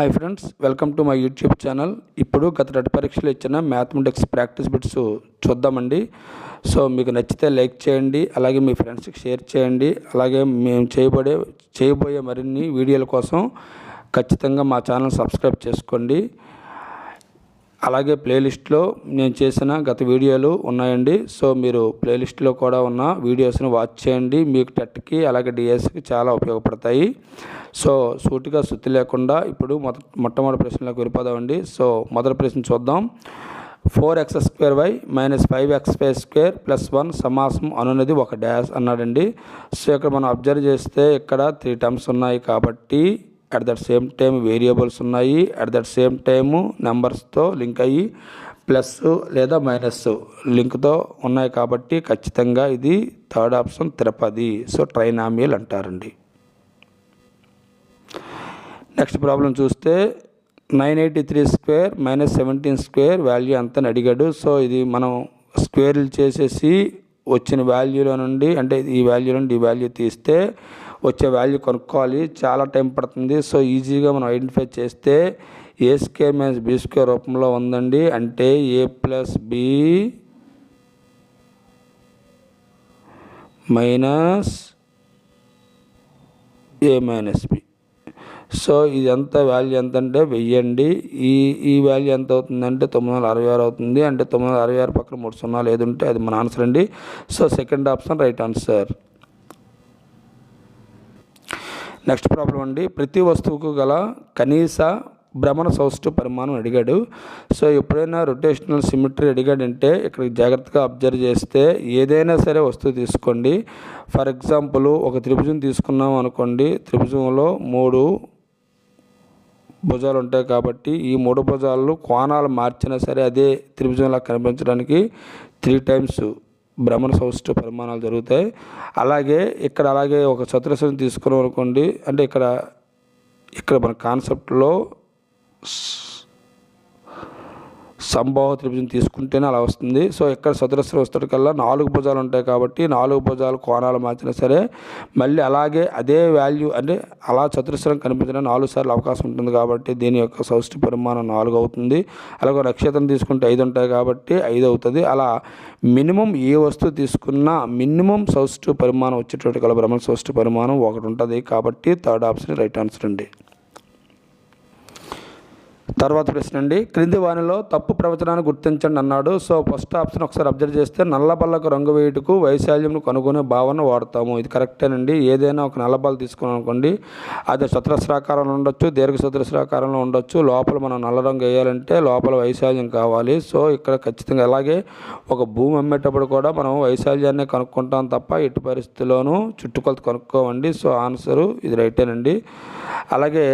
Hi friends, welcome to my YouTube channel. ఇప్పుడు గత 2 పరీక్షలు ఇచ్చిన మ్యాథమెటిక్స్ ప్రాక్టీస్ బిట్స్ చూద్దామండి. సో మీకు నచ్చితే లైక్ చేయండి, అలాగే మీ ఫ్రెండ్స్కి షేర్ చేయండి. అలాగే మేము చేయబోయే మరిన్ని వీడియోల కోసం ఖచ్చితంగా మా ఛానల్ సబ్స్క్రైబ్ చేసుకోండి. అలాగే ప్లేలిస్ట్లో నేను చేసిన గత వీడియోలు ఉన్నాయండి. సో మీరు ప్లేలిస్ట్లో కూడా ఉన్న వీడియోస్ని వాచ్ చేయండి. మీకు టెట్కి అలాగే డిఎస్కి చాలా ఉపయోగపడతాయి. సో సూటిగా సుత్తి లేకుండా ఇప్పుడు మొట్టమొదటి ప్రశ్నలోకి వెళ్ళిపోదామండి. సో మొదటి ప్రశ్న చూద్దాం. 4x² - 5x² + 1 సమాసం అనున్నది ఒక డాష్ అన్నాడండి. సో ఇక్కడ మనం అబ్జర్వ్ చేస్తే ఇక్కడ 3 టర్మ్స్ ఉన్నాయి కాబట్టి at that same time variables ఉన్నాయి, అట్ దట్ సేమ్ టైము నెంబర్స్తో లింక్ అయ్యి ప్లస్ లేదా మైనస్ లింక్తో ఉన్నాయి కాబట్టి ఖచ్చితంగా ఇది third option Tirupati. So trinomial అంటారండి. నెక్స్ట్ ప్రాబ్లం చూస్తే 983² - 17² వాల్యూ ఎంత అని అడిగాడు. సో ఇది మనం స్క్వేర్లు చేసేసి వచ్చిన వాల్యూలో నుండి, అంటే ఈ వాల్యూ నుండి ఈ వాల్యూ తీస్తే వచ్చే వాల్యూ కనుక్కోవాలి. చాలా టైం పడుతుంది. సో ఈజీగా మనం ఐడెంటిఫై చేస్తే a² - b² రూపంలో ఉందండి. అంటే a + b - a - b. So ఇదంతా వాల్యూ ఎంత అంటే 1000 అండి. ఈ వాల్యూ ఎంత అవుతుందంటే 966 అవుతుంది. అంటే 966 పక్కన 3 సున్నాలు ఏది ఉంటే అది మన ఆన్సర్ అండి. So second option right answer. Next problem అండి. ప్రతి వస్తువుకు గల కనీస భ్రమణ సౌష్ఠవ పరిమాణం అడిగాడు. సో ఎప్పుడైనా రొటేషనల్ సిమెట్రీ అడిగాడంటే ఇక్కడ జాగ్రత్తగా అబ్జర్వ్ చేస్తే ఏదైనా సరే వస్తువు తీసుకోండి. ఫర్ ఎగ్జాంపుల్ ఒక త్రిభుజం తీసుకున్నాం అనుకోండి. త్రిభుజంలో 3 భుజాలు ఉంటాయి కాబట్టి ఈ 3 భుజాలు కోణాలు మార్చినా సరే అదే త్రిభుజంలా కనిపించడానికి 3 టైమ్స్ భ్రమణ సౌష్ఠవ పరిమాణాలు జరుగుతాయి. అలాగే ఒక చతురస్రం తీసుకున్నాం అనుకోండి. అంటే ఇక్కడ మన కాన్సెప్ట్లో సంభావ త్రిభుజం తీసుకుంటేనే అలా వస్తుంది. సో ఇక్కడ చతురస్రం వస్తటికల్లా 4 భుజాలు ఉంటాయి కాబట్టి 4 భుజాలు కోణాలు మార్చినా సరే మళ్ళీ అలాగే అదే వాల్యూ, అంటే అలా చతురస్రం కనిపించడానికి 4 సార్లు అవకాశం ఉంటుంది కాబట్టి దీని యొక్క సౌష్ఠవ పరిమాణం 4 అవుతుంది. అలాగే నక్షత్రం తీసుకుంటే 5 ఉంటాయి కాబట్టి 5 అవుతుంది. అలా మినిమం ఏ వస్తువు తీసుకున్నా మినిమం సౌష్ఠవ పరిమాణం వచ్చేటట్టు గల భ్రమణ సౌష్ఠవ పరిమాణం 1 ఉంటుంది కాబట్టి థర్డ్ ఆప్షన్ రైట్ ఆన్సర్ అండి. తర్వాత ప్రశ్న అండి. క్రింది వానిలో తప్పు ప్రవచనాన్ని గుర్తించండి అన్నాడు. సో ఫస్ట్ ఆప్షన్ ఒకసారి అబ్జర్వ్ చేస్తే నల్లబల్లకు రంగు వేయుటకు వైశాల్యం కనుగొనే భావన వాడతాము. ఇది కరెక్టేనండి. ఏదైనా ఒక నల్లబల్ల తీసుకున్నాం అనుకోండి, అది చతురస్రాకారంలో ఉండొచ్చు, దీర్ఘ చతురస్రాకారంలో ఉండొచ్చు. లోపల మనం నల్ల రంగు వేయాలంటే లోపల వైశాల్యం కావాలి. సో ఇక్కడ ఖచ్చితంగా అలాగే ఒక భూమి అమ్మేటప్పుడు కూడా మనం వైశాల్యాన్ని కనుక్కుంటాం తప్ప ఎట్టి పరిస్థితుల్లోనూ చుట్టుకొలత కనుక్కోవండి. సో ఆన్సరు ఇది రైటేనండి. అలాగే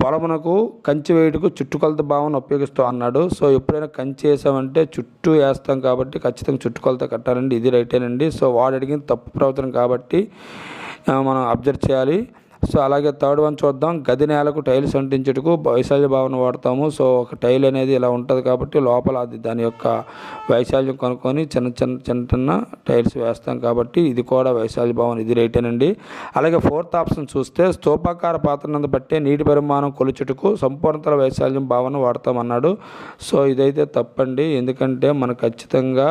పొలమునకు కంచి వేయుటకు చుట్టుకొలత భావన ఉపయోగిస్తాం అన్నాడు. సో ఎప్పుడైనా కంచి వేసామంటే చుట్టూ వేస్తాం కాబట్టి ఖచ్చితంగా చుట్టుకొలత కట్టాలండి. ఇది రైటేనండి. సో వాడు అడిగిన తప్పు ప్రవర్తన కాబట్టి మనం అబ్జర్వ్ చేయాలి. సో అలాగే థర్డ్ వన్ చూద్దాం. గది నేలకు టైల్స్ అంటించుటకు వైశాల్య భావన వాడతాము. సో ఒక టైల్ అనేది ఇలా ఉంటుంది కాబట్టి లోపల అది దాని యొక్క వైశాల్యం కనుక్కొని చిన్న టైల్స్ వేస్తాం కాబట్టి ఇది కూడా వైశాల్య భావన, ఇది రైటేనండి. అలాగే ఫోర్త్ ఆప్షన్ చూస్తే స్తూపాకార పాత్రనందు బట్టే నీటి పరిమాణం కొలుచుటకు సంపూర్ణతల వైశాల్యం భావన వాడతామన్నాడు. సో ఇదైతే తప్పండి. ఎందుకంటే మనకు ఖచ్చితంగా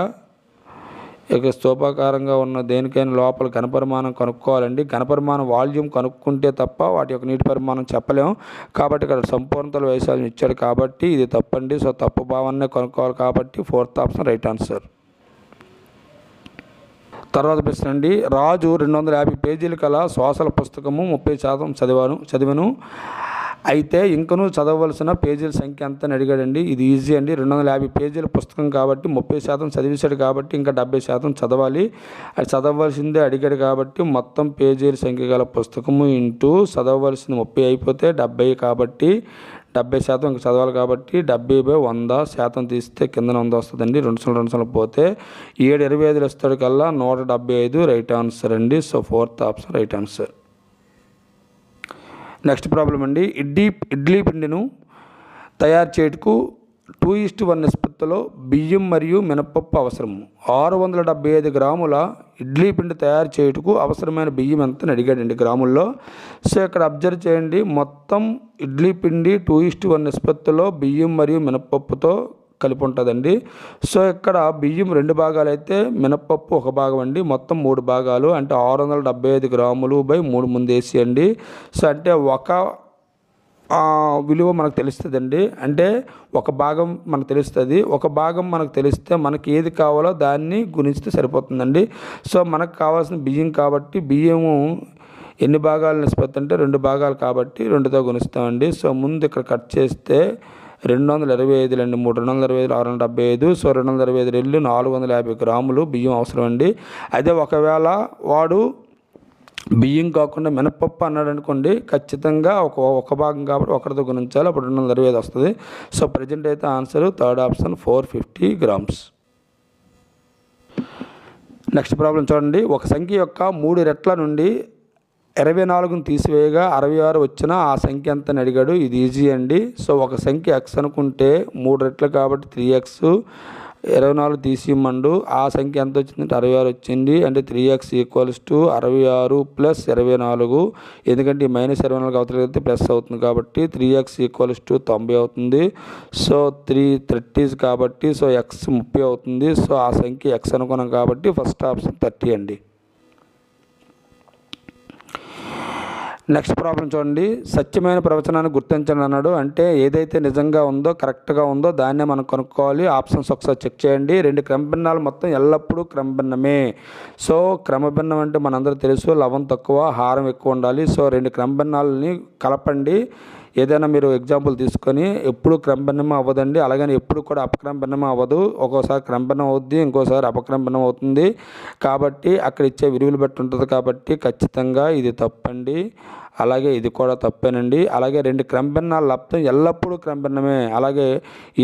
ఇక స్తూపాకారంగా ఉన్న దేనికైనా లోపల ఘనపరిమాణం కనుక్కోవాలండి. ఘనపరిమాణం వాల్యూమ్ కనుక్కుంటే తప్ప వాటి యొక్క నీటి పరిమాణం చెప్పలేము. కాబట్టి ఇక్కడ సంపూర్ణతల వైశాల్యం ఇచ్చాడు కాబట్టి ఇది తప్పండి. సో తప్పు భావననే కనుక్కోవాలి కాబట్టి ఫోర్త్ ఆప్షన్ రైట్ ఆన్సర్. తర్వాత ప్రశ్న అండి. రాజు 250 పేజీలు కల శ్వాసల పుస్తకము 30% చదివాను. అయితే ఇంకనూ చదవవలసిన పేజీల సంఖ్య ఎంత అని అడిగాడండి. ఇది ఈజీ అండి. 250 పేజీల పుస్తకం కాబట్టి 30% చదివేశాడు కాబట్టి ఇంకా 70% చదవాలి. అది చదవవలసిందే అడిగాడు కాబట్టి మొత్తం పేజీల సంఖ్య గల పుస్తకము ఇంటూ చదవవలసింది 30 అయిపోతే 70 కాబట్టి 70% ఇంకా చదవాలి కాబట్టి 70/100 తీస్తే కింద 100 వస్తుందండి. 2 పోతే 7/25 వస్తాడు కల్లా 175 రైట్ ఆన్సర్ అండి. So fourth option right answer. Next problem అండి. ఇడ్లీ పిండిను తయారు చేయటకు 2:1 నిష్పత్తి నిష్పత్తిలో బియ్యం మరియు మినపప్పు అవసరం. 675 గ్రాముల ఇడ్లీ పిండి తయారు చేయుటకు అవసరమైన బియ్యం ఎంత అని అడిగాడండి గ్రాముల్లో. సో ఇక్కడ అబ్జర్వ్ చేయండి, మొత్తం ఇడ్లీ పిండి 2:1 నిష్పత్తిలో బియ్యం మరియు మినపప్పుతో కలిపి ఉంటుందండి. సో ఇక్కడ బియ్యం 2 భాగాలు అయితే మినపప్పు 1 భాగం అండి. మొత్తం 3 భాగాలు అంటే 675 గ్రాములు బై 3 ముందు వేసేయండి. సో అంటే ఒక విలువ మనకు తెలుస్తుందండి. అంటే 1 భాగం మనకు తెలుస్తుంది. 1 భాగం మనకు తెలిస్తే మనకి ఏది కావాలో దాన్ని గుణిస్తే సరిపోతుందండి. సో మనకు కావాల్సిన బియ్యం కాబట్టి బియ్యము ఎన్ని భాగాల నిష్పత్తి అంటే 2 భాగాలు కాబట్టి 2తో గుణిస్తామండి. సో ముందు ఇక్కడ కట్ చేస్తే 225 అండి, 225 675. సో 225 రెళ్ళు 450 గ్రాములు బియ్యం అవసరం అండి. అదే ఒకవేళ వాడు బియ్యం కాకుండా మినపప్పు అన్నాడు అనుకోండి, ఖచ్చితంగా ఒక భాగం కాబట్టి ఒకరితో గుణించాలి, అప్పుడు 225 వస్తుంది. సో ప్రజెంట్ అయితే answer third option 450 grams. Next problem చూడండి. ఒక సంఖ్య యొక్క 3 రెట్ల నుండి 24ను తీసివేయగా 66 వచ్చిన ఆ సంఖ్య ఎంత అని అడిగాడు. ఇది ఈజీ అండి. సో ఒక సంఖ్య x అనుకుంటే 3 రెట్లు కాబట్టి 3x, 24 తీసిమండు ఆ సంఖ్య ఎంత వచ్చిందంటే 66 వచ్చింది. అంటే 3x = 66 + 24. ఎందుకంటే ఈ -24 అవతలకి వెళ్తే ప్లస్ అవుతుంది కాబట్టి 3x = 90 అవుతుంది. సో 3 30s కాబట్టి సో x 30 అవుతుంది. సో ఆ సంఖ్య x అనుకున్నాం కాబట్టి ఫస్ట్ ఆప్షన్ 30 అండి. నెక్స్ట్ ప్రాబ్లం చూడండి. సత్యమైన ప్రవచనాన్ని గుర్తించండి అన్నాడు. అంటే ఏదైతే నిజంగా ఉందో కరెక్ట్గా ఉందో దాన్నే మనం కనుక్కోవాలి. ఆప్షన్స్ ఒకసారి చెక్ చేయండి. 2 క్రమభిన్నాలు మొత్తం ఎల్లప్పుడూ క్రమభిన్నమే. సో క్రమభిన్నం అంటే మనందరూ తెలుసు, లవం తక్కువ హారం ఎక్కువ ఉండాలి. సో 2 క్రమభిన్నాలని కలపండి. ఏదైనా మీరు ఎగ్జాంపుల్ తీసుకొని ఎప్పుడు క్రమభిన్నం అవ్వదండి, అలాగని ఎప్పుడు కూడా అపక్రమభిన్నం అవ్వదు. ఒక్కోసారి క్రమభిన్నం అవుద్ది, ఇంకోసారి అపక్రమభిన్నం అవుతుంది. కాబట్టి అక్కడ ఇచ్చే విలువలు బట్టి ఉంటుంది కాబట్టి ఖచ్చితంగా ఇది తప్పండి. అలాగే ఇది కూడా తప్పేనండి. అలాగే 2 క్రమభిన్నాల లబ్ధం ఎల్లప్పుడూ క్రమభిన్నమే. అలాగే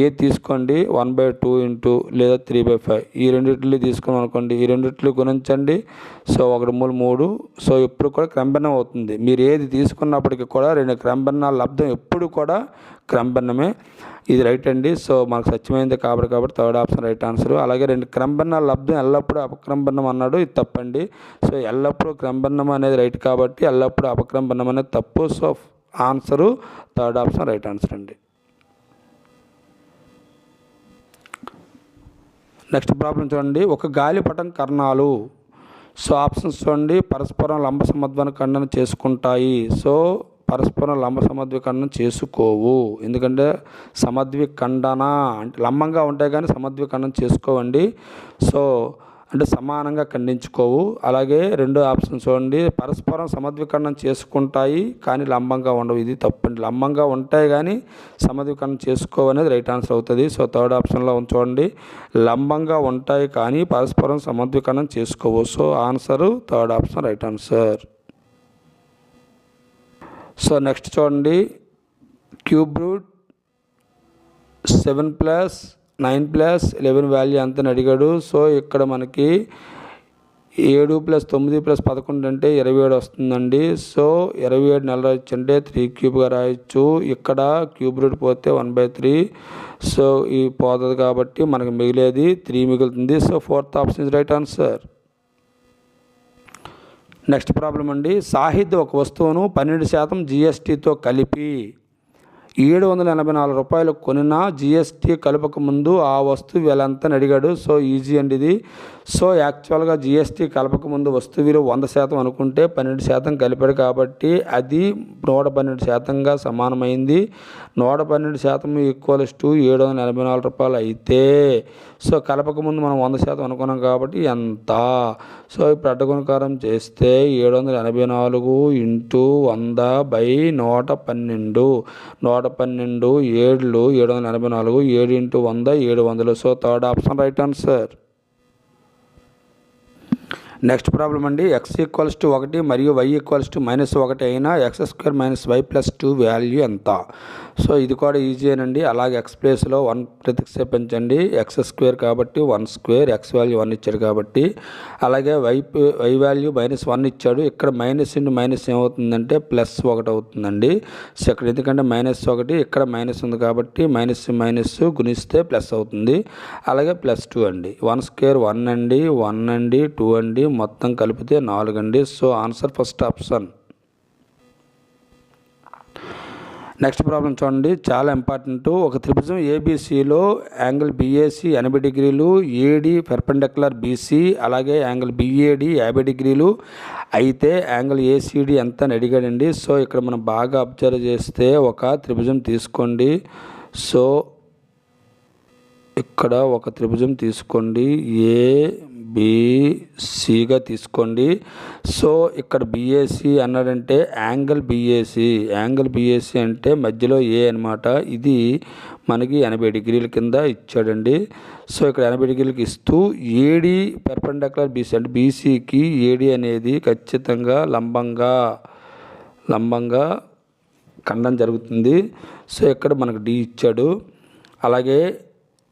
ఏ తీసుకోండి 1/2 ఇంటూ లేదా 3/5 ఈ రెండిట్లు తీసుకున్నాం అనుకోండి, ఈ రెండిట్లు గుణించండి. సో 1 మూల 3. సో ఎప్పుడు కూడా క్రమభిన్నం అవుతుంది. మీరు ఏది తీసుకున్నప్పటికీ కూడా 2 క్రమభిన్నాల లబ్ధం ఎప్పుడు కూడా క్రమభిన్నమే. ఇది రైట్ అండి. సో మనకు సత్యమైంది కాబట్టి థర్డ్ ఆప్షన్ రైట్ ఆన్సర్. అలాగే 2 క్రమభిన్నాల లబ్ధం ఎల్లప్పుడూ అపక్రమభిన్నం అన్నాడు, ఇది తప్పండి. సో ఎల్లప్పుడూ క్రమభిన్నం అనేది రైట్ కాబట్టి ఎల్లప్పుడూ అపక్రమభిన్నం అనేది తప్పు. So answer third option right answer అండి. నెక్స్ట్ ప్రాబ్లం చూడండి. ఒక గాలిపటం కర్ణాలు. సో ఆప్షన్స్ చూడండి. పరస్పరం లంబ సమద్వాన ఖండన చేసుకుంటాయి. సో పరస్పరం లంబ సమద్విఖండన చేసుకోవు. ఎందుకంటే సమద్విఖండన అంటే లంబంగా ఉంటాయి కానీ సమద్విఖండన చేసుకోవండి. సో అంటే సమానంగా ఖండించుకోవు. అలాగే 2 ఆప్షన్ చూడండి. పరస్పరం సమద్విఖండనం చేసుకుంటాయి కానీ లంబంగా ఉండవు. ఇది తప్పండి. లంబంగా ఉంటాయి కానీ సమద్విఖండనం చేసుకోవు అనేది రైట్ ఆన్సర్ అవుతుంది. సో థర్డ్ ఆప్షన్లో చూడండి. లంబంగా ఉంటాయి కానీ పరస్పరం సమద్విఖండనం చేసుకోవు. So answer third option right answer. So next చూడండి. క్యూబ్ రూట్ 7 + 9 + 11 వాల్యూ ఎంత అని అడిగాడు. సో ఇక్కడ మనకి 7 + 9 + 11 అంటే 27 వస్తుందండి. సో 27 నెల రాయొచ్చు అంటే 3 క్యూబ్గా రాయొచ్చు. ఇక్కడ క్యూబ్ రూట్ పోతే 1/3. సో ఈ పోతుంది కాబట్టి మనకి మిగిలేది 3 మిగులుతుంది. So fourth option is right answer. Next problem అండి. సాహిద్ ఒక వస్తువును 12% GSTతో కలిపి 784 రూపాయలు కొనినా GST కలపక ముందు ఆ వస్తువు విల ఎంత అని అడిగాడు. సో ఈజీ అండి ఇది. సో యాక్చువల్గా GST కలపక ముందు వస్తువు విలువ 100% అనుకుంటే 12% కలిపాడు కాబట్టి అది 112%గా సమానమైంది. 112% = 784 రూపాయలు అయితే సో కలపక ముందు మనం 100% అనుకున్నాం కాబట్టి ఎంత. సో ఇప్పుడు అడ్డగుణకారం చేస్తే 784 × 100/112. 112 7 784 7 × 100 700. So third option right answer. Next problem అండి, x=1 మరియు y=-1 అయినా x² - y+2 వాల్యూ ఎంత? సో ఇది కూడా ఈజీనండి. అలాగే x ప్లేస్లో 1 ప్రతిక్షేపించండి. x² కాబట్టి 1² x వాల్యూ 1 ఇచ్చాడు కాబట్టి. అలాగే y వాల్యూ -1 ఇచ్చాడు. ఇక్కడ మైనస్ ఏమవుతుందంటే +1 అవుతుందండి. సో ఇక్కడ ఎందుకంటే -1 ఇక్కడ మైనస్ ఉంది కాబట్టి మైనస్ గుణిస్తే ప్లస్ అవుతుంది. అలాగే +2 అండి. 1² 1 అండి, 1 అండి, 2 అండి, మొత్తం కలిపితే 4 అండి. So answer first option. Next problem చూడండి, చాలా ఇంపార్టెంట్. ఒక త్రిభుజం ఏబిసిలో యాంగిల్ బిఏసి 80 డిగ్రీలు, ఏడి పెర్పెండిక్యులర్ బీసీ, అలాగే యాంగిల్ బిఏడి 50 డిగ్రీలు అయితే యాంగిల్ ఏసీడి ఎంత అని అడిగాడండి. సో ఇక్కడ మనం బాగా అబ్జర్వ్ చేస్తే ఒక త్రిభుజం తీసుకోండి. సో ఇక్కడ ఒక త్రిభుజం తీసుకోండి, ఏబిసిగా తీసుకోండి. సో ఇక్కడ బిఏసి అన్నాడంటే యాంగిల్ బిఏసి అంటే మధ్యలో ఏ అనమాట. ఇది మనకి 80 డిగ్రీల కింద ఇచ్చాడండి. సో ఇక్కడ 80 డిగ్రీలకి ఇస్తూ ఏడి పెర్పెండిక్యులర్ బీసీ అంటే బీసీకి ఏడి అనేది ఖచ్చితంగా లంబంగా ఖండం జరుగుతుంది. సో ఇక్కడ మనకు డి ఇచ్చాడు. అలాగే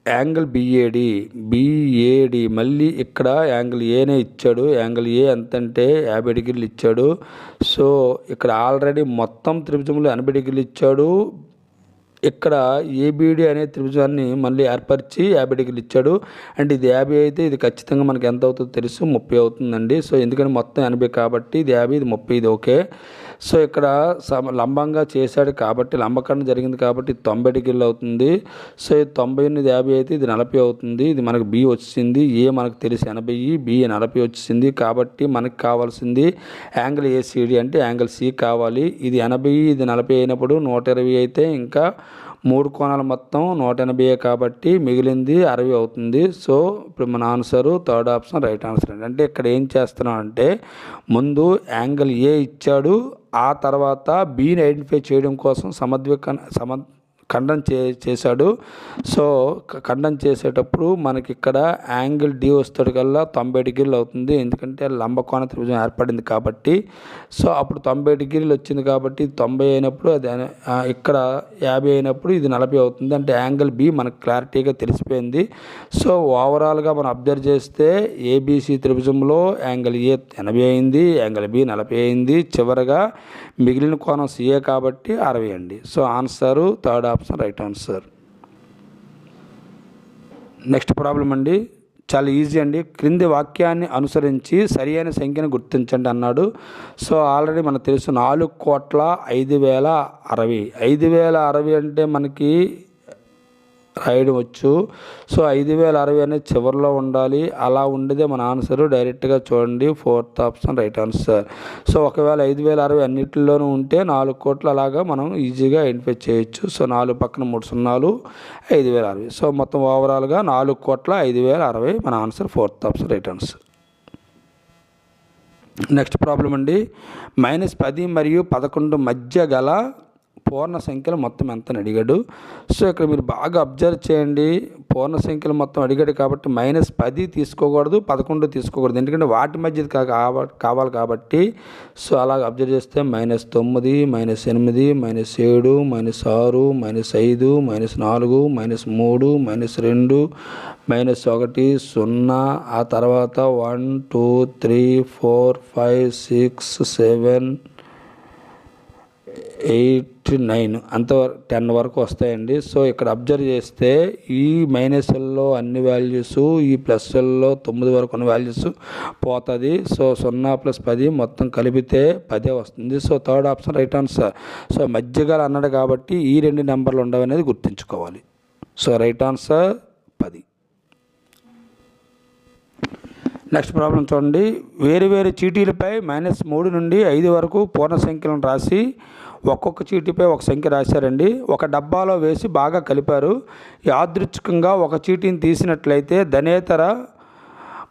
యాంగిల్ బిఏడి మళ్ళీ ఇక్కడ యాంగిల్ ఏనే ఇచ్చాడు. యాంగిల్ ఏ ఎంతంటే 50 డిగ్రీలు ఇచ్చాడు. సో ఇక్కడ ఆల్రెడీ మొత్తం త్రిభుజంలో 80 డిగ్రీలు ఇచ్చాడు. ఇక్కడ ఏబిడి అనే త్రిభుజాన్ని మళ్ళీ ఏర్పరిచి 50 డిగ్రీలు ఇచ్చాడు. అంటే ఇది 50 అయితే ఇది ఖచ్చితంగా మనకి ఎంత అవుతుందో తెలుసు, 30 అవుతుందండి. సో ఎందుకంటే మొత్తం 80 కాబట్టి ఇది 50, ఇది 30, ఇది ఓకే. సో ఇక్కడ లంబంగా చేశాడు కాబట్టి లంబకరణం జరిగింది కాబట్టి 90 డిగ్రీలు అవుతుంది. సో ఇది 90 ఉన్నది 50 అయితే ఇది 40 అవుతుంది. ఇది మనకు బి వచ్చింది. ఏ మనకు తెలిసి 80, బి 40 వచ్చింది. కాబట్టి మనకు కావాల్సింది యాంగిల్ ఏసీడి అంటే యాంగిల్ సి కావాలి. ఇది 80, ఇది 40 అయినప్పుడు 120 అయితే ఇంకా 3 కోణాలు మొత్తం 180 కాబట్టి మిగిలింది 60 అవుతుంది. సో ఇప్పుడు మన answer third option right answer అండి. అంటే ఇక్కడ ఏం చేస్తున్నాం అంటే ముందు యాంగిల్ ఏ ఇచ్చాడు, ఆ తర్వాత బిని ఐడెంటిఫై చేయడం కోసం ఖండం చేశాడు. సో ఖండం చేసేటప్పుడు మనకి ఇక్కడ యాంగిల్ డి వస్తాడు కల్లా 90 డిగ్రీలు అవుతుంది. ఎందుకంటే లంబకోణ త్రిభుజం ఏర్పడింది కాబట్టి. సో అప్పుడు 90 డిగ్రీలు వచ్చింది కాబట్టి 90 అయినప్పుడు అది ఇక్కడ 50 అయినప్పుడు ఇది 40 అవుతుంది. అంటే యాంగిల్ బి మనకు క్లారిటీగా తెలిసిపోయింది. సో ఓవరాల్గా మనం అబ్జర్వ్ చేస్తే ఏబిసి త్రిభుజంలో యాంగిల్ ఏ 80 అయింది, యాంగిల్ బి 40 అయింది. చివరగా మిగిలిన కోణం సిఏ కాబట్టి 60 అండి. So answer third option right answer. Next problem అండి, చాలా ఈజీ అండి. క్రింది వాక్యాన్ని అనుసరించి సరి అయిన సంఖ్యను గుర్తించండి అన్నాడు. సో ఆల్రెడీ మనకు తెలుసు 4,05,060. 5,060 అంటే మనకి రాయడం వచ్చు. సో 5,060 అనేది చివరిలో ఉండాలి. అలా ఉండేదే మన ఆన్సర్. డైరెక్ట్గా చూడండి, fourth option right answer. So ఒకవేళ 5,060 అన్నింటిలోనూ ఉంటే 4 కోట్లు అలాగా మనం ఈజీగా ఐడెంటిఫై చేయొచ్చు. సో 4 పక్కన 3 సున్నాలు 5,060. సో మొత్తం ఓవరాల్గా 4,05,060 మన answer, fourth option right answer. Next problem అండి, -10 మరియు 11 మధ్య గల పూర్ణ సంఖ్యలు మొత్తం ఎంత అని అడిగాడు. సో ఇక్కడ మీరు బాగా అబ్జర్వ్ చేయండి. పూర్ణ సంఖ్యలు మొత్తం అడిగాడు కాబట్టి -10 తీసుకోకూడదు, 11 తీసుకోకూడదు. ఎందుకంటే వాటి మధ్య కావాలి కాబట్టి. సో అలాగ అబ్జర్వ్ చేస్తే -9, -8, -7, -6, -5, -4, -3, -2, -1, ఆ తర్వాత 1, 2, 3, 4, 5, 6, 7, 8, 9 అంతవరకు 10 వరకు వస్తాయండి. సో ఇక్కడ అబ్జర్వ్ చేస్తే ఈ మైనస్ల్లో అన్ని వాల్యూస్, ఈ ప్లస్ల్లో 9 వరకు ఉన్న వాల్యూస్ పోతుంది. సో 0 + 10 మొత్తం కలిపితే 10 వస్తుంది. So third option right answer. So మధ్యగా అన్నాడు కాబట్టి ఈ 2 నెంబర్లు ఉండవనేది గుర్తుంచుకోవాలి. So right answer 10. Next problem చూడండి, వేరు చీటీలపై -3 నుండి 5 వరకు పూర్ణ సంఖ్యలను రాసి ఒక్కొక్క చీటీపై ఒక సంఖ్య రాశారండి. ఒక డబ్బాలో వేసి బాగా కలిపారు. యాదృచ్ఛికంగా ఒక చీటీని తీసినట్లయితే ధనేతర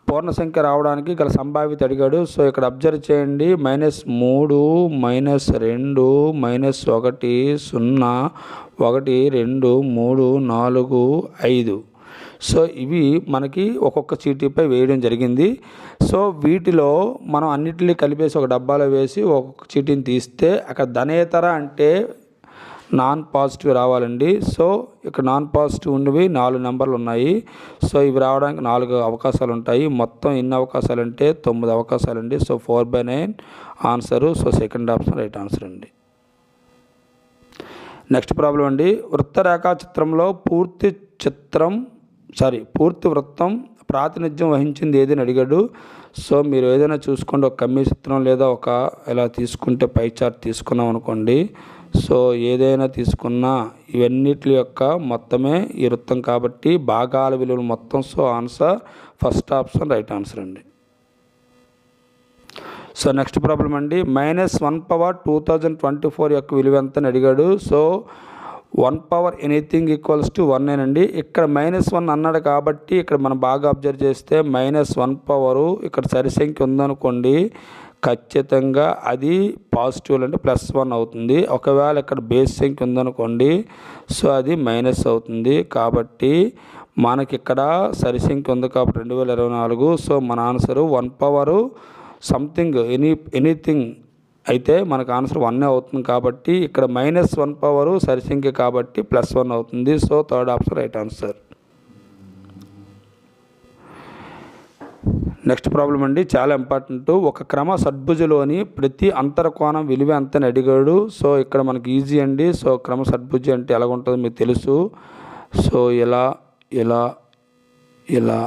పూర్ణ సంఖ్య రావడానికి గల సంభావ్యత అడిగాడు. సో ఇక్కడ అబ్జర్వ్ చేయండి, -3, -2, -1, 0, 1, 2, 3, 4, 5. సో ఇవి మనకి ఒక్కొక్క చీటీపై వేయడం జరిగింది. సో వీటిలో మనం అన్నిటిని కలిపేసి ఒక డబ్బాలో వేసి ఒక్కొక్క చీటీని తీస్తే అక్కడ ధనేతర అంటే నాన్ పాజిటివ్ రావాలండి. సో ఇక్కడ నాన్ పాజిటివ్ ఉన్నవి 4 నెంబర్లు ఉన్నాయి. సో ఇవి రావడానికి 4 అవకాశాలు ఉంటాయి. మొత్తం ఎన్ని అవకాశాలు అంటే 9 అవకాశాలు అండి. So 4/9 answer. So second option right answer అండి. నెక్స్ట్ ప్రాబ్లం అండి, వృత్తరేఖా చిత్రంలో పూర్తి వృత్తం ప్రాతినిధ్యం వహించింది ఏదని అడిగాడు. సో మీరు ఏదైనా చూసుకోండి, ఒక కమ్మీ చిత్రం లేదా ఒక ఇలా తీసుకుంటే పై చార్ట్ తీసుకున్నాం అనుకోండి. సో ఏదైనా తీసుకున్నా ఇవన్నిటి యొక్క మొత్తమే ఈ వృత్తం కాబట్టి భాగాల విలువలు మొత్తం. So answer first option right answer అండి. సో నెక్స్ట్ ప్రాబ్లం అండి, -1/2024 యొక్క విలువ ఎంత అని అడిగాడు. So 1 power anything equals to 1 అండి. ఇక్కడ -1 అన్నాడు కాబట్టి ఇక్కడ మనం బాగా అబ్జర్వ్ చేస్తే -1 పవరు ఇక్కడ సరి సంఖ్య ఉందనుకోండి, ఖచ్చితంగా అది పాజిటివ్ అంటే +1 అవుతుంది. ఒకవేళ ఇక్కడ బేస్ సంఖ్య ఉందనుకోండి, సో అది మైనస్ అవుతుంది. కాబట్టి మనకి ఇక్కడ సరి సంఖ్య ఉంది కాబట్టి 2024. సో మన ఆన్సరు 1 పవరు సంథింగ్ ఎనీథింగ్ అయితే మనకు ఆన్సర్ 1 అవుతుంది. కాబట్టి ఇక్కడ -1 పవరు సరి సంఖ్య కాబట్టి +1 అవుతుంది. So third option right answer. Next problem అండి, చాలా ఇంపార్టెంట్. ఒక క్రమ షడ్భుజలోని ప్రతి అంతరకోణం విలువ ఎంత అని అడిగాడు. సో ఇక్కడ మనకి ఈజీ అండి. సో క్రమ షడ్భుజ అంటే ఎలా ఉంటుందో మీకు తెలుసు. సో ఇలా ఇలా ఇలా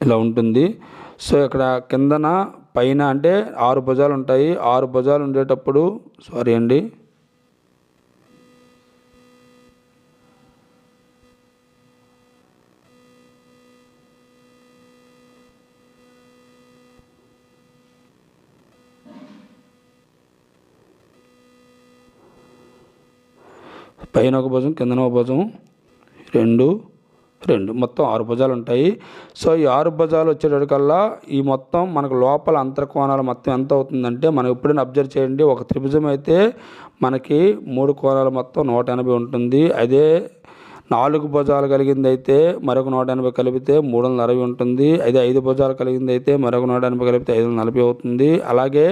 ఇలా ఉంటుంది. సో ఇక్కడ కిందన పైన అంటే 6 భుజాలు ఉంటాయి. 6 భుజాలు ఉండేటప్పుడు సారీ అండి, పైన ఒక భుజం కిందన ఒక భుజం 2 మొత్తం 6 భుజాలు ఉంటాయి. సో ఈ 6 భుజాలు వచ్చేటప్పటికల్లా ఈ మొత్తం మనకు లోపల అంతర్కోణాలు మొత్తం ఎంత అవుతుందంటే, మనం ఎప్పుడైనా అబ్జర్వ్ చేయండి, ఒక త్రిభుజం అయితే మనకి 3 కోణాలు మొత్తం 180 ఉంటుంది. అదే 4 భుజాలు కలిగింది అయితే మరొక 180 కలిపితే 360 ఉంటుంది. అదే 5 భుజాలు కలిగింది అయితే మరొక 180 కలిపితే 540 అవుతుంది. అలాగే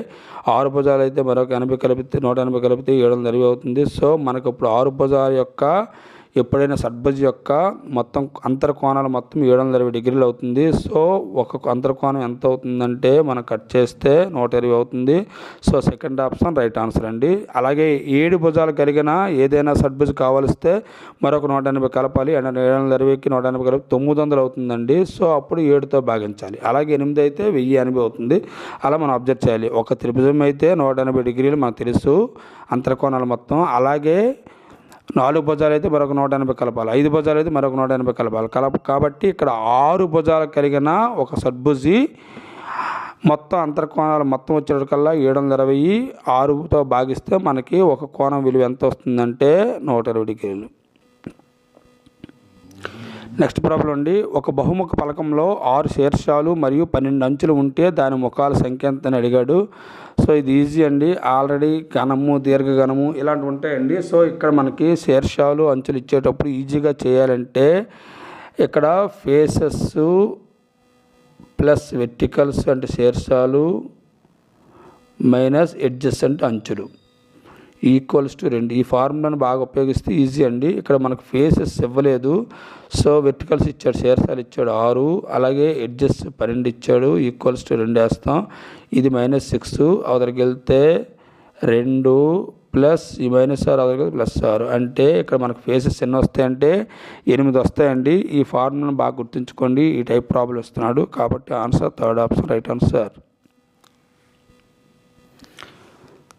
6 భుజాలు అయితే మరొక 80 కలిపితే 180 కలిపితే 740 అవుతుంది. సో మనకు ఇప్పుడు 6 భుజాల యొక్క ఎప్పుడైనా షడ్భుజ యొక్క మొత్తం అంతర్కోణాలు మొత్తం 720 డిగ్రీలు అవుతుంది. సో ఒక్కొక్క అంతర్కోణం ఎంత అవుతుందంటే మనం కట్ చేస్తే 120 అవుతుంది. So second option right answer అండి. అలాగే 7 భుజాలు కలిగిన ఏదైనా షడ్భుజ కావలిస్తే మరొక 180 కలపాలి. 720కి 180 కలిపి 900 అవుతుందండి. సో అప్పుడు 7తో భాగించాలి. అలాగే 8 అయితే 1080 అవుతుంది. అలా మనం అబ్జర్వ్ చేయాలి. ఒక త్రిభుజం అయితే 180 డిగ్రీలు మనకు తెలుసు అంతర్కోణాలు మొత్తం. అలాగే 4 భుజాలు అయితే మరొక 180 కలపాలి. 5 భుజాలు అయితే మరొక 180 కలపాలి. కాబట్టి ఇక్కడ 6 భుజాలు కలిగిన ఒక షడ్భుజి మొత్తం అంతర్కోణాలు మొత్తం వచ్చేటికల్లా 720 6తో భాగిస్తే మనకి ఒక కోణం విలువ ఎంత వస్తుందంటే 120 డిగ్రీలు. నెక్స్ట్ ప్రాబ్లం అండి, ఒక బహుముఖ పలకంలో 6 శీర్షాలు మరియు 12 అంచులు ఉంటే దాని ముఖాల సంఖ్య ఎంత అని అడిగాడు. సో ఇది ఈజీ అండి. ఆల్రెడీ ఘనము దీర్ఘఘనము ఇలాంటివి ఉంటాయండి. సో ఇక్కడ మనకి శీర్షాలు అంచులు ఇచ్చేటప్పుడు ఈజీగా చేయాలంటే ఇక్కడ ఫేసెస్ ప్లస్ వెర్టికల్స్ అంటే శీర్షాలు మైనస్ ఎడ్జెస్ అంటే అంచులు ఈక్వల్స్ టు 2. ఈ ఫార్ములాను బాగా ఉపయోగిస్తే ఈజీ అండి. ఇక్కడ మనకు ఫేసెస్ ఇవ్వలేదు. సో వెర్టికల్స్ ఇచ్చాడు, శీర్షాలు ఇచ్చాడు 6, అలాగే ఎడ్జెస్ 12 ఇచ్చాడు, ఈక్వల్స్ టు 2 వేస్తాం. ఇది -6 అవతలకి వెళ్తే 2 ప్లస్ ఈ -6 అవతలకి +6 అంటే ఇక్కడ మనకు ఫేసెస్ ఎన్ని వస్తాయంటే 8 వస్తాయండి. ఈ ఫార్ములాను బాగా గుర్తుంచుకోండి. ఈ టైప్ ప్రాబ్లం ఇస్తున్నాడు కాబట్టి answer third option right answer.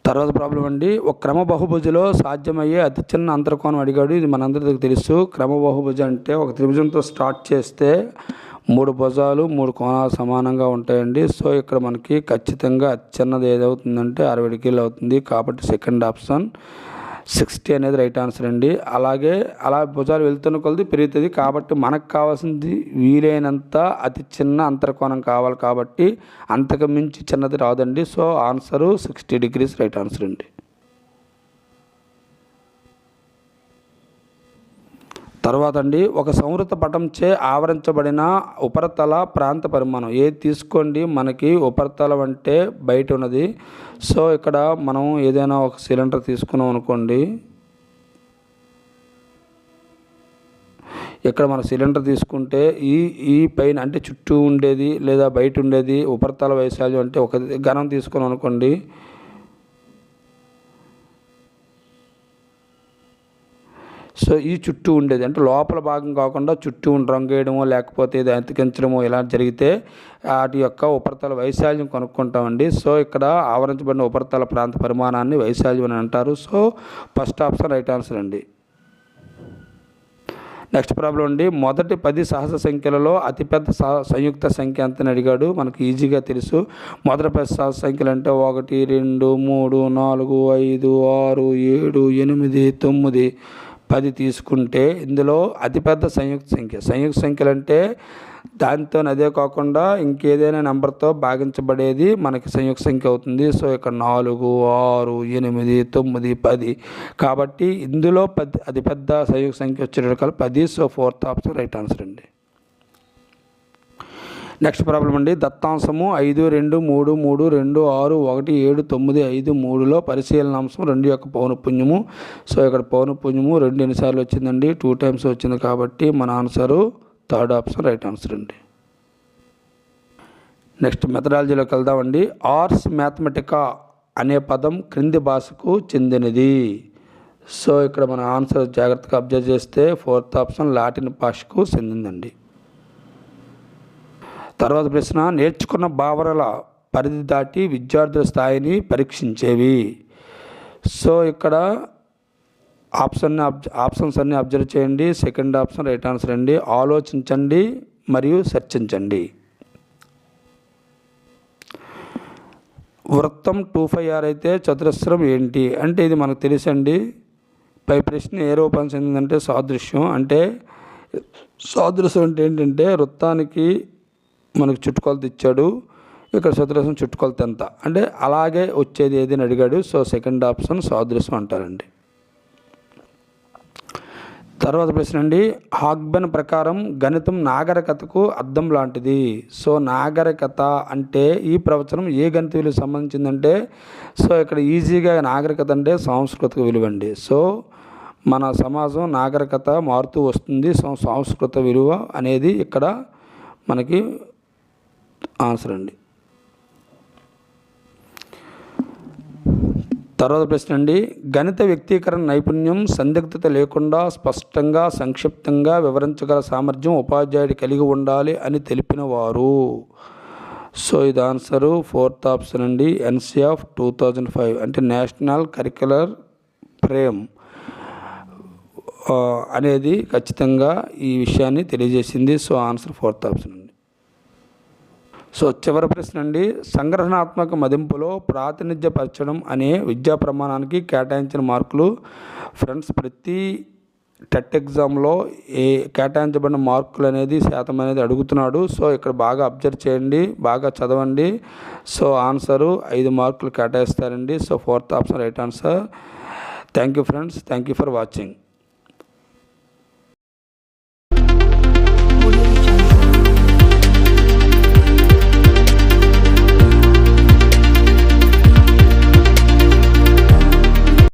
తర్వాత ప్రాబ్లం అండి, ఒక క్రమ బహుభుజలో సాధ్యమయ్యే అతి చిన్న అంతర్కోణం అడిగాడు. ఇది మనందరికీ తెలుసు. క్రమ బహుభుజ అంటే ఒక త్రిభుజంతో స్టార్ట్ చేస్తే 3 భుజాలు 3 కోణాలు సమానంగా ఉంటాయండి. సో ఇక్కడ మనకి ఖచ్చితంగా అతి చిన్నది ఏదవుతుందంటే 60 డిగ్రీలు అవుతుంది. కాబట్టి సెకండ్ ఆప్షన్ 60 అనేది రైట్ ఆన్సర్ అండి. అలాగే అలా భుజాలు వెళ్తున్న కొలది పెరుగుతుంది. కాబట్టి మనకు కావాల్సింది వీలైనంత అతి చిన్న అంతర్కోణం కావాలి. కాబట్టి అంతకు మించి చిన్నది రాదండి. So answer 60 degrees right answer అండి. తర్వాత అండి, ఒక సంవృత పటంచే ఆవరించబడిన ఉపరితల ప్రాంత పరిమాణం ఏది తీసుకోండి. మనకి ఉపరితలం అంటే బయట ఉన్నది. సో ఇక్కడ మనం ఏదైనా ఒక సిలిండర్ తీసుకున్నాం అనుకోండి. ఇక్కడ మన సిలిండర్ తీసుకుంటే ఈ పైన అంటే చుట్టూ ఉండేది లేదా బయట ఉండేది ఉపరితల వైశాల్యం అంటే ఒక ఘనం తీసుకున్నాం అనుకోండి. సో ఈ చుట్టూ ఉండేది అంటే లోపల భాగం కాకుండా చుట్టూ రంగు వేయడమో లేకపోతే ఇది అతికించడమో ఇలా జరిగితే వాటి యొక్క ఉపరితల వైశాల్యం కనుక్కుంటామండి. సో ఇక్కడ ఆవరించబడిన ఉపరితల ప్రాంత పరిమాణాన్ని వైశాల్యం అని అంటారు. So first option right answer అండి. నెక్స్ట్ ప్రాబ్లం అండి, మొదటి 10 సహజ సంఖ్యలలో అతిపెద్ద సంయుక్త సంఖ్య ఎంతని అడిగాడు. మనకు ఈజీగా తెలుసు. మొదటి 10 సహజ సంఖ్యలు అంటే 1 2 3 4 5 6 7 8 9 10 తీసుకుంటే ఇందులో అతిపెద్ద సంయుక్త సంఖ్యలు అంటే దాంతో అదే కాకుండా ఇంకేదైనా నెంబర్తో భాగించబడేది మనకి సంయుక్త సంఖ్య అవుతుంది. సో ఇక్కడ 4 6 8 9 10 కాబట్టి ఇందులో అతిపెద్ద సంయుక్త సంఖ్య వచ్చేటప్పుడు 10. So fourth option right answer అండి. నెక్స్ట్ ప్రాబ్లం అండి, దత్తాంశము 5 2 3 3 2 6 1 7 9 5 3లో పరిశీలనాంశం 2 యొక్క పౌనఃపున్యము. సో ఇక్కడ పౌనఃపున్యము 2 ఎన్నిసార్లు వచ్చిందండి, 2 టైమ్స్ వచ్చింది. కాబట్టి మన answer third option right answer అండి. నెక్స్ట్ మెథడాలజీలోకి వెళ్దామండి. ఆర్స్ మ్యాథమెటికా అనే పదం క్రింది భాషకు చెందినది. సో ఇక్కడ మన ఆన్సర్ జాగ్రత్తగా అబ్జర్వ్ చేస్తే ఫోర్త్ ఆప్షన్ లాటిన్ భాషకు చెందిందండి. తర్వాత ప్రశ్న, నేర్చుకున్న భావనల పరిధి దాటి విద్యార్థుల స్థాయిని పరీక్షించేవి. సో ఇక్కడ ఆప్షన్స్ అన్ని అబ్జర్వ్ చేయండి. సెకండ్ ఆప్షన్ రైట్ ఆన్సర్ అండి. ఆలోచించండి మరియు చర్చించండి. వృత్తం 2πr అయితే చతురస్రం ఏంటి అంటే ఇది మనకు తెలుసండి. పై ప్రశ్న ఏ రూపం చెందిందంటే సాదృశ్యం. అంటే సాదృశ్యం అంటే ఏంటంటే వృత్తానికి మనకు చుట్టుకొలత ఇచ్చాడు, ఇక్కడ చతురస్రం చుట్టుకొలత ఎంత అంటే అలాగే వచ్చేది ఏది అని అడిగాడు. సో సెకండ్ ఆప్షన్ సాదృశ్యం అంటారండి. తర్వాత ప్రశ్న అండి, హాగ్బెన్ ప్రకారం గణితం నాగరికతకు అద్దం లాంటిది. సో నాగరికత అంటే ఈ ప్రవచనం ఏ గణిత విలువకు సంబంధించిందంటే సో ఇక్కడ ఈజీగా నాగరికత అంటే సాంస్కృతిక విలువ అండి. సో మన సమాజం నాగరికత మారుతూ వస్తుంది. సో సాంస్కృతిక విలువ అనేది ఇక్కడ మనకి ఆన్సర్ అండి. తర్వాత ప్రశ్న అండి, గణిత వ్యక్తీకరణ నైపుణ్యం సందిగ్ధత లేకుండా స్పష్టంగా సంక్షిప్తంగా వివరించగల సామర్థ్యం ఉపాధ్యాయుడు కలిగి ఉండాలి అని తెలిపిన వారు. సో ఇది ఆన్సరు ఫోర్త్ ఆప్షన్ అండి. NCF 2005 అంటే నేషనల్ కరిక్యులర్ ఫ్రేమ్ అనేది ఖచ్చితంగా ఈ విషయాన్ని తెలియజేసింది. సో ఆన్సర్ ఫోర్త్ ఆప్షన్ అండి. సో చివరి ప్రశ్న అండి, సంగ్రహణాత్మక మదింపులో ప్రాతినిధ్యపరచడం అనే విద్యా ప్రమాణానికి కేటాయించిన మార్కులు. ఫ్రెండ్స్, ప్రతి టెట్ ఎగ్జామ్లో కేటాయించబడిన మార్కులు అనేది శాతం అనేది అడుగుతున్నాడు. సో ఇక్కడ బాగా అబ్జర్వ్ చేయండి, బాగా చదవండి. సో ఆన్సరు 5 మార్కులు కేటాయిస్తారండి. So fourth option right answer. Thank you friends, thank you for watching.